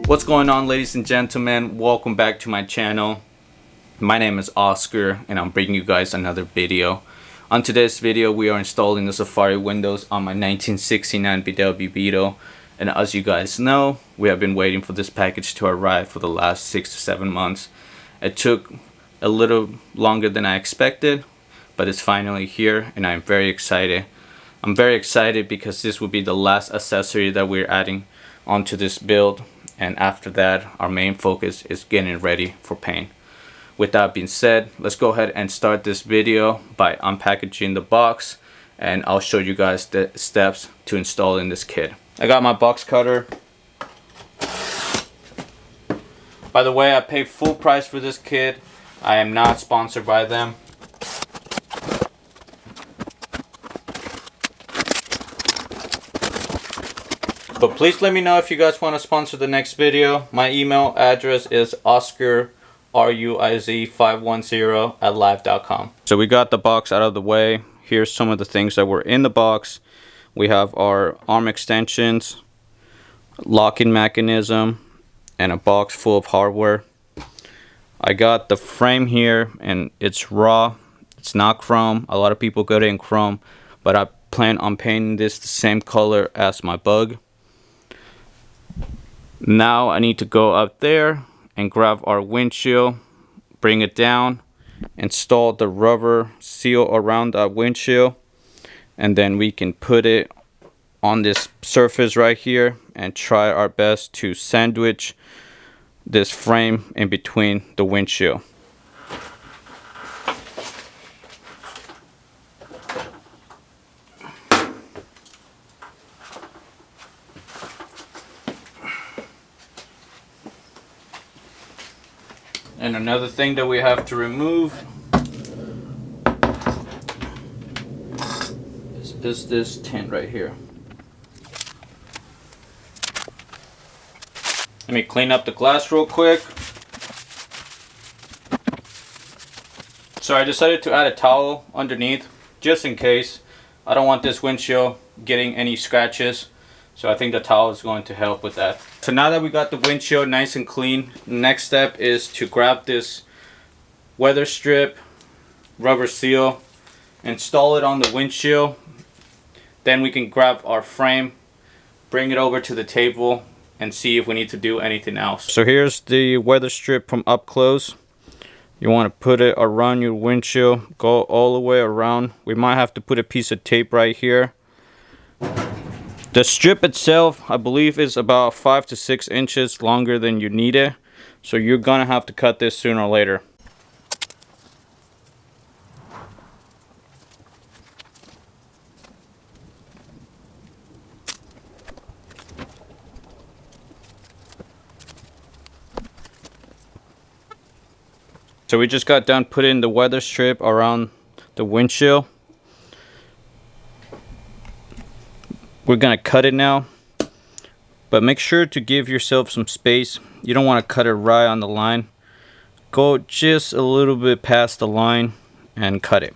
What's going on, ladies and gentlemen? Welcome back to my channel. My name is Oscar and I'm bringing you guys another video. On today's video we are installing the Safari windows on my 1969 VW Beetle, and as you guys know, we have been waiting for this package to arrive for the last 6 to 7 months. It took a little longer than I expected, but it's finally here and I'm very excited. I'm very excited because this will be the last accessory that we're adding onto this build, and after that our main focus is getting ready for paint. With that being said, let's go ahead and start this video by unpackaging the box, and I'll show you guys the steps to installing this kit. I got my box cutter. By the way, I paid full price for this kit. I am not sponsored by them. But please let me know if you guys want to sponsor the next video. My email address is oscarruiz510@live.com. So we got the box out of the way. Here's some of the things that were in the box. We have our arm extensions, locking mechanism, and a box full of hardware. I got the frame here and it's raw. It's not chrome. A lot of people got it in chrome, but I plan on painting this the same color as my Bug. Now I need to go up there and grab our windshield, bring it down, install the rubber seal around that windshield, and then we can put it on this surface right here and try our best to sandwich this frame in between the windshield. And another thing that we have to remove is this tint right here. Let me clean up the glass real quick. So I decided to add a towel underneath just in case. I don't want this windshield getting any scratches, so I think the towel is going to help with that. So now that we got the windshield nice and clean, next step is to grab this weather strip, rubber seal, install it on the windshield. Then we can grab our frame, bring it over to the table, and see if we need to do anything else. So here's the weather strip from up close. You want to put it around your windshield, go all the way around. We might have to put a piece of tape right here. The strip itself, I believe, is about 5 to 6 inches longer than you need it. So you're gonna have to cut this sooner or later. So we just got done putting the weather strip around the windshield. We're gonna cut it now, but make sure to give yourself some space. You don't want to cut it right on the line. Go just a little bit past the line and cut it.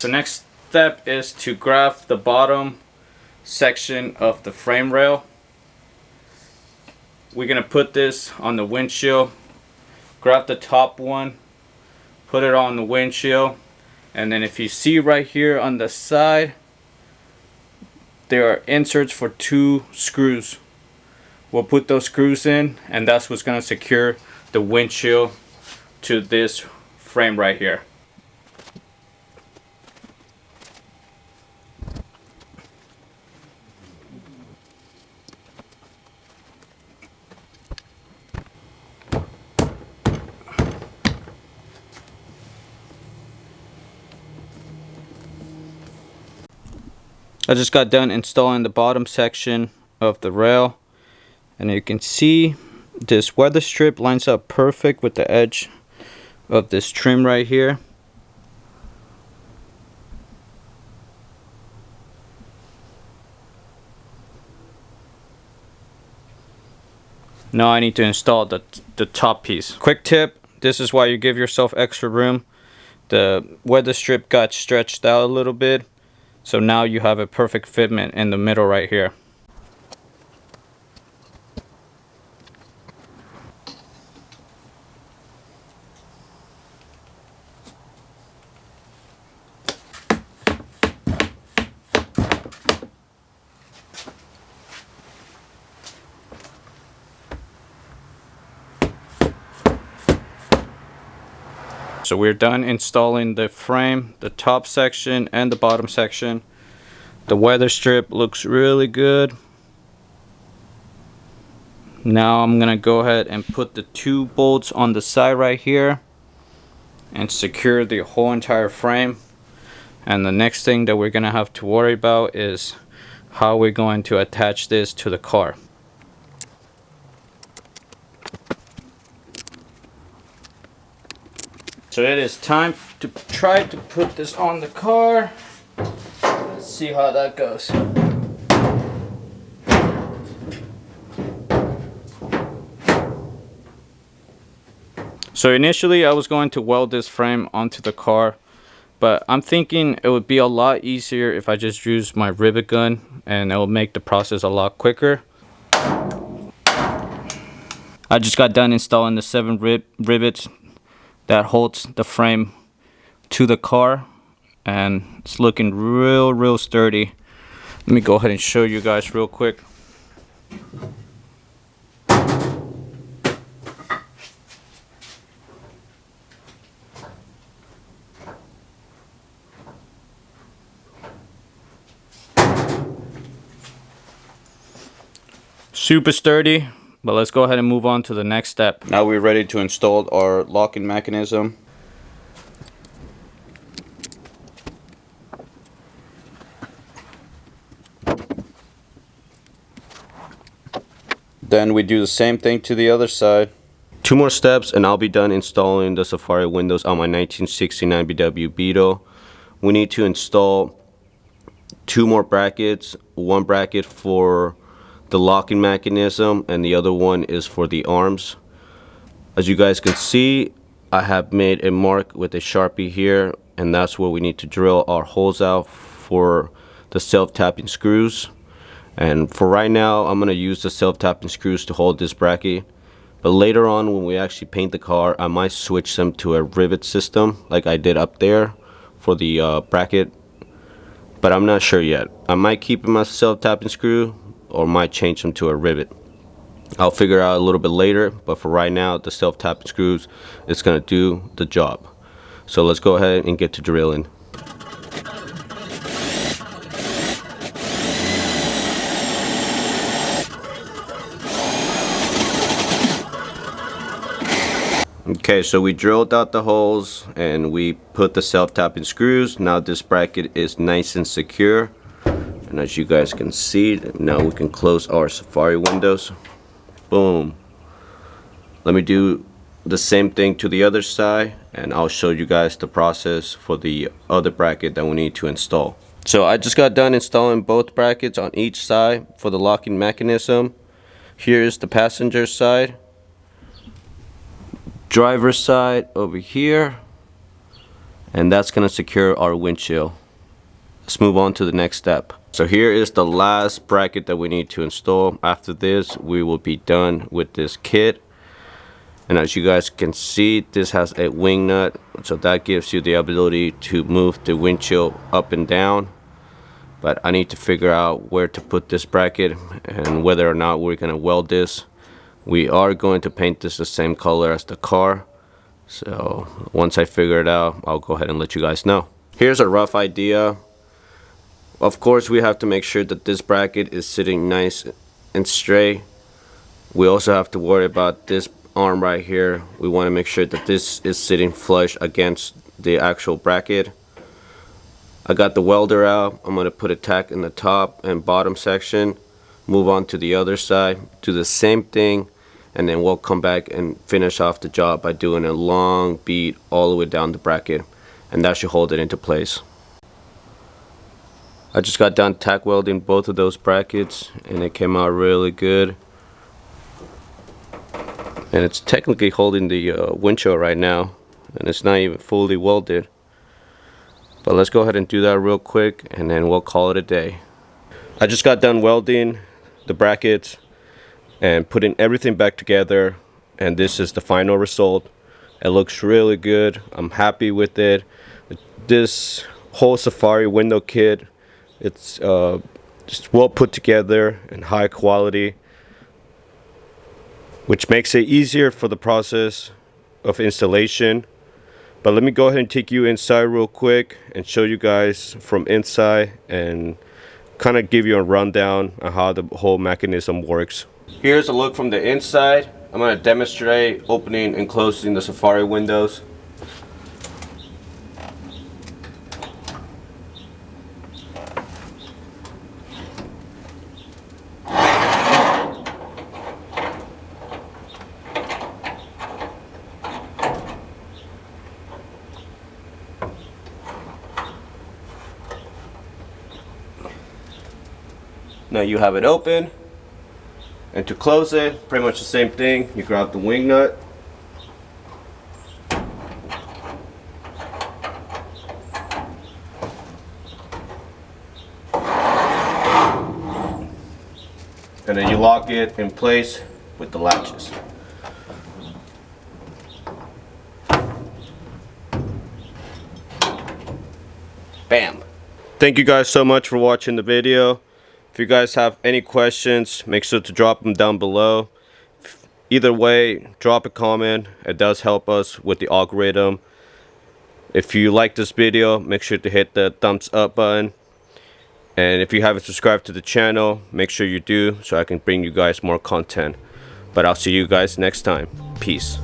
The next step is to grab the bottom section of the frame rail. We're gonna put this on the windshield. Grab the top one, put it on the windshield, and then if you see right here on the side, there are inserts for 2 screws. We'll put those screws in, and that's what's going to secure the windshield to this frame right here. I just got done installing the bottom section of the rail, and you can see this weather strip lines up perfect with the edge of this trim right here. Now I need to install the top piece. Quick tip, this is why you give yourself extra room. The weather strip got stretched out a little bit, so now you have a perfect fitment in the middle right here. So we're done installing the frame, the top section and the bottom section. The weather strip looks really good. Now I'm gonna go ahead and put the 2 bolts on the side right here and secure the whole entire frame. And the next thing that we're gonna have to worry about is how we're going to attach this to the car. So it is time to try to put this on the car. Let's see how that goes. So initially I was going to weld this frame onto the car, but I'm thinking it would be a lot easier if I just use my rivet gun, and it will make the process a lot quicker. I just got done installing the 7 rivets that holds the frame to the car, and it's looking real sturdy. Let me go ahead and show you guys real quick. Super sturdy. But let's go ahead and move on to the next step. Now we're ready to install our locking mechanism. Then we do the same thing to the other side. 2 more steps and I'll be done installing the Safari windows on my 1969 VW Beetle. We need to install 2 more brackets. 1 bracket for the locking mechanism and the other one is for the arms. As you guys can see, I have made a mark with a Sharpie here, and that's where we need to drill our holes out for the self-tapping screws. And for right now, I'm going to use the self-tapping screws to hold this bracket, but later on when we actually paint the car, I might switch them to a rivet system like I did up there for the bracket, but I'm not sure yet. I might keep them as a self-tapping screw or might change them to a rivet. I'll figure out a little bit later, but for right now the self-tapping screws is going to do the job. So let's go ahead and get to drilling. Okay, so we drilled out the holes and we put the self-tapping screws. Now this bracket is nice and secure. And as you guys can see, now we can close our Safari windows. Boom. Let me do the same thing to the other side, and I'll show you guys the process for the other bracket that we need to install. So I just got done installing both brackets on each side for the locking mechanism. Here's the passenger side. Driver's side over here. And that's going to secure our windshield. Let's move on to the next step. So here is the last bracket that we need to install. After this, we will be done with this kit. And as you guys can see, this has a wing nut, so that gives you the ability to move the windshield up and down. But I need to figure out where to put this bracket and whether or not we're going to weld this. We are going to paint this the same color as the car. So once I figure it out, I'll go ahead and let you guys know. Here's a rough idea. Of course, we have to make sure that this bracket is sitting nice and straight. We also have to worry about this arm right here. We want to make sure that this is sitting flush against the actual bracket. I got the welder out. I'm going to put a tack in the top and bottom section. Move on to the other side. Do the same thing. And then we'll come back and finish off the job by doing a long bead all the way down the bracket. And that should hold it into place. I just got done tack welding both of those brackets and it came out really good. And it's technically holding the windshield right now, and it's not even fully welded. But let's go ahead and do that real quick and then we'll call it a day. I just got done welding the brackets and putting everything back together, and this is the final result. It looks really good. I'm happy with it. This whole Safari window kit, it's just well put together and high quality, which makes it easier for the process of installation. But let me go ahead and take you inside real quick and show you guys from inside and kind of give you a rundown on how the whole mechanism works. Here's a look from the inside. I'm going to demonstrate opening and closing the Safari windows. Now you have it open, and to close it, pretty much the same thing. You grab the wing nut, and then you lock it in place with the latches. Bam! Thank you guys so much for watching the video. If you guys have any questions, make sure to drop them down below. Either way, drop a comment. It does help us with the algorithm. If you like this video, make sure to hit the thumbs up button. And if you haven't subscribed to the channel, make sure you do so I can bring you guys more content. But I'll see you guys next time. Peace.